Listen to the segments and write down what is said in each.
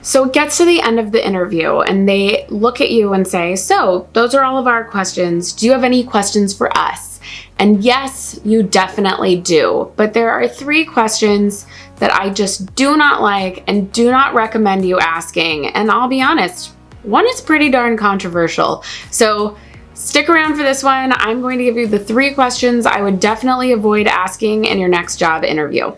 So it gets to the end of the interview and they look at you and say, so those are all of our questions. Do you have any questions for us? And yes, you definitely do. But there are 3 questions that I just do not like and do not recommend you asking. And I'll be honest, one is pretty darn controversial. So stick around for this one. I'm going to give you the 3 questions I would definitely avoid asking in your next job interview.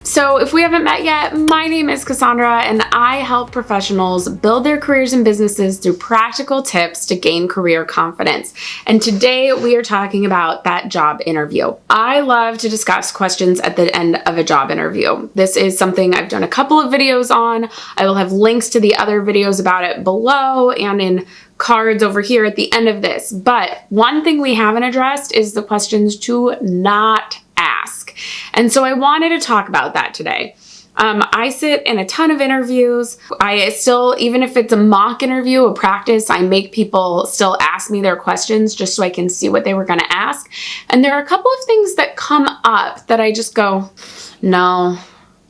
So if we haven't met yet, my name is Cassandra and I help professionals build their careers and businesses through practical tips to gain career confidence. And today we are talking about that job interview. I love to discuss questions at the end of a job interview. This is something I've done a couple of videos on. I will have links to the other videos about it below and in cards over here at the end of this. But one thing we haven't addressed is the questions to not ask. And so I wanted to talk about that today. I sit in a ton of interviews. I still, even if it's a mock interview, a practice, I make people still ask me their questions just so I can see what they were going to ask. And there are a couple of things that come up that I just go, no,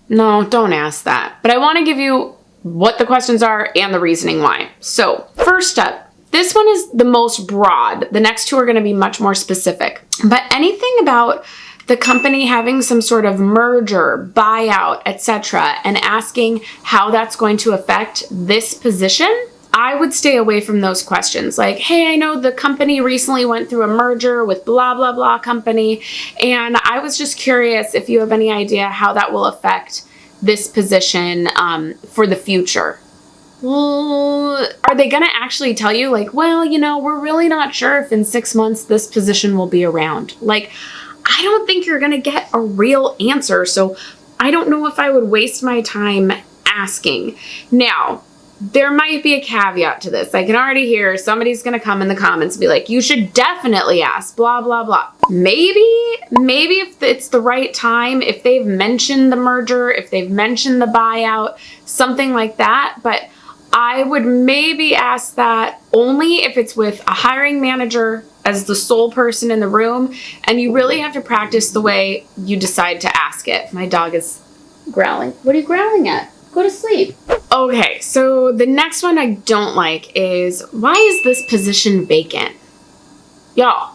don't ask that. But I want to give you what the questions are and the reasoning why. So first up, this one is the most broad. The next 2 are going to be much more specific. But anything about the company having some sort of merger, buyout, etc., and asking how that's going to affect this position, I would stay away from those questions. Like, hey, I know the company recently went through a merger with blah, blah, blah company, and I was just curious if you have any idea how that will affect this position for the future. Well, are they going to actually tell you like, well, we're really not sure if in 6 months this position will be around? Like, I don't think you're going to get a real answer. So I don't know if I would waste my time asking. Now, there might be a caveat to this. I can already hear somebody's going to come in the comments and be like, you should definitely ask, blah, blah, blah. Maybe if it's the right time, if they've mentioned the merger, if they've mentioned the buyout, something like that. But I would maybe ask that only if it's with a hiring manager as the sole person in the room, and you really have to practice the way you decide to ask it. My dog is growling. What are you growling at? Go to sleep. Okay, so the next one I don't like is, why is this position vacant? Y'all,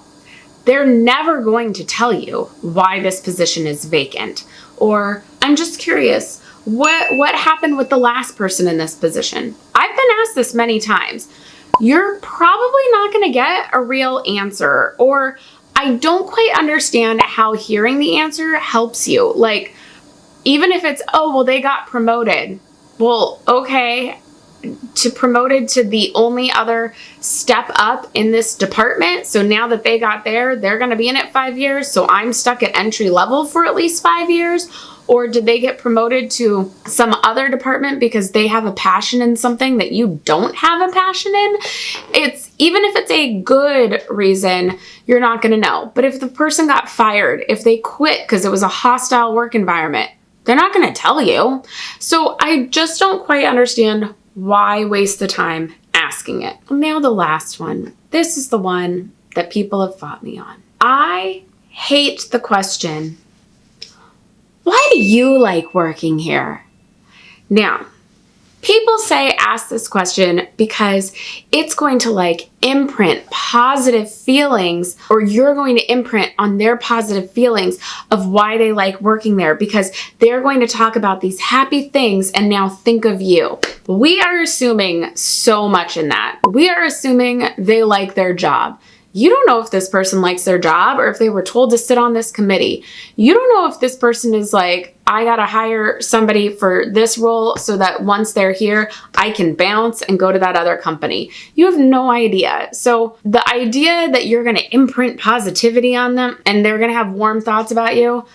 they're never going to tell you why this position is vacant. Or, I'm just curious, what happened with the last person in this position? I've been asked this many times. You're probably not going to get a real answer, or I don't quite understand how hearing the answer helps you. Like, even if it's, oh, well, they got promoted. Well, okay, promoted to the only other step up in this department. So now that they got there, they're going to be in it 5 years. So I'm stuck at entry level for at least 5 years. Or did they get promoted to some other department because they have a passion in something that you don't have a passion in? Even if it's a good reason, you're not going to know. But if the person got fired, if they quit because it was a hostile work environment, they're not going to tell you. So I just don't quite understand why waste the time asking it. Now the last one. This is the one that people have fought me on. I hate the question, why do you like working here? Now, people say ask this question because it's going to imprint positive feelings, or you're going to imprint on their positive feelings of why they like working there, because they're going to talk about these happy things and now think of you. We are assuming so much in that. We are assuming they like their job. You don't know if this person likes their job or if they were told to sit on this committee. You don't know if this person is like, I gotta hire somebody for this role so that once they're here, I can bounce and go to that other company. You have no idea. So the idea that you're gonna imprint positivity on them and they're gonna have warm thoughts about you,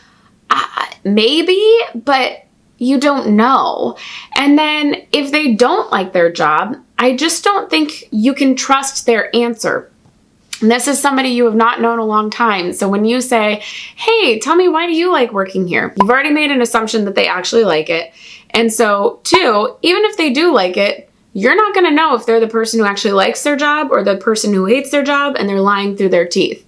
maybe, but you don't know. And then if they don't like their job, I just don't think you can trust their answer. And this is somebody you have not known a long time. So when you say, hey, tell me, why do you like working here? You've already made an assumption that they actually like it. And so 2, even if they do like it, you're not going to know if they're the person who actually likes their job or the person who hates their job and they're lying through their teeth.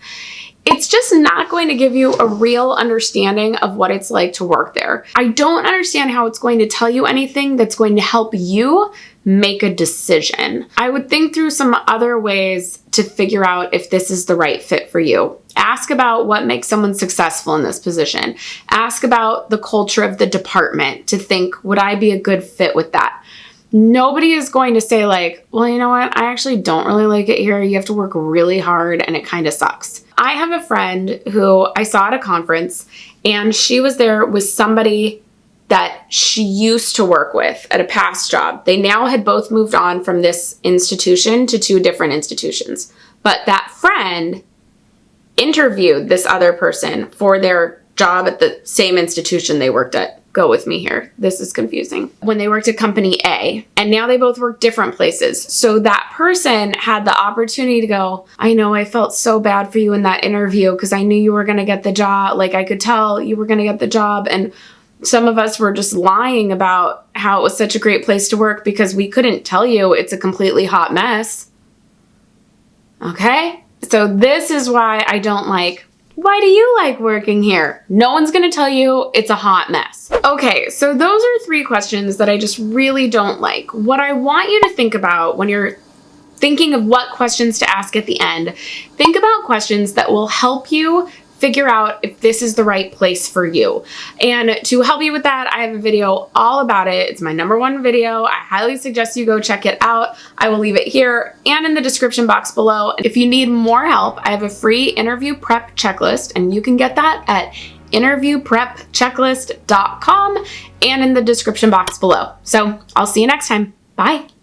it's just not going to give you a real understanding of what it's like to work there. I don't understand how it's going to tell you anything that's going to help you make a decision. I would think through some other ways to figure out if this is the right fit for you. Ask about what makes someone successful in this position. Ask about the culture of the department to think, would I be a good fit with that? Nobody is going to say like, well, you know what? I actually don't really like it here. You have to work really hard and it kind of sucks. I have a friend who I saw at a conference, and she was there with somebody that she used to work with at a past job. They now had both moved on from this institution to 2 different institutions. But that friend interviewed this other person for their job at the same institution they worked at. Go with me here. This is confusing. When they worked at company A, and now they both work different places. So that person had the opportunity to go, I know I felt so bad for you in that interview because I knew you were going to get the job. Like I could tell you were going to get the job. And some of us were just lying about how it was such a great place to work because we couldn't tell you it's a completely hot mess. Okay? So this is why I don't like, why do you like working here? No one's going to tell you it's a hot mess. Okay, so those are 3 questions that I just really don't like. What I want you to think about when you're thinking of what questions to ask at the end, think about questions that will help you figure out if this is the right place for you. And to help you with that, I have a video all about it. It's my #1 video. I highly suggest you go check it out. I will leave it here and in the description box below. If you need more help, I have a free interview prep checklist, and you can get that at interviewprepchecklist.com and in the description box below. So I'll see you next time. Bye.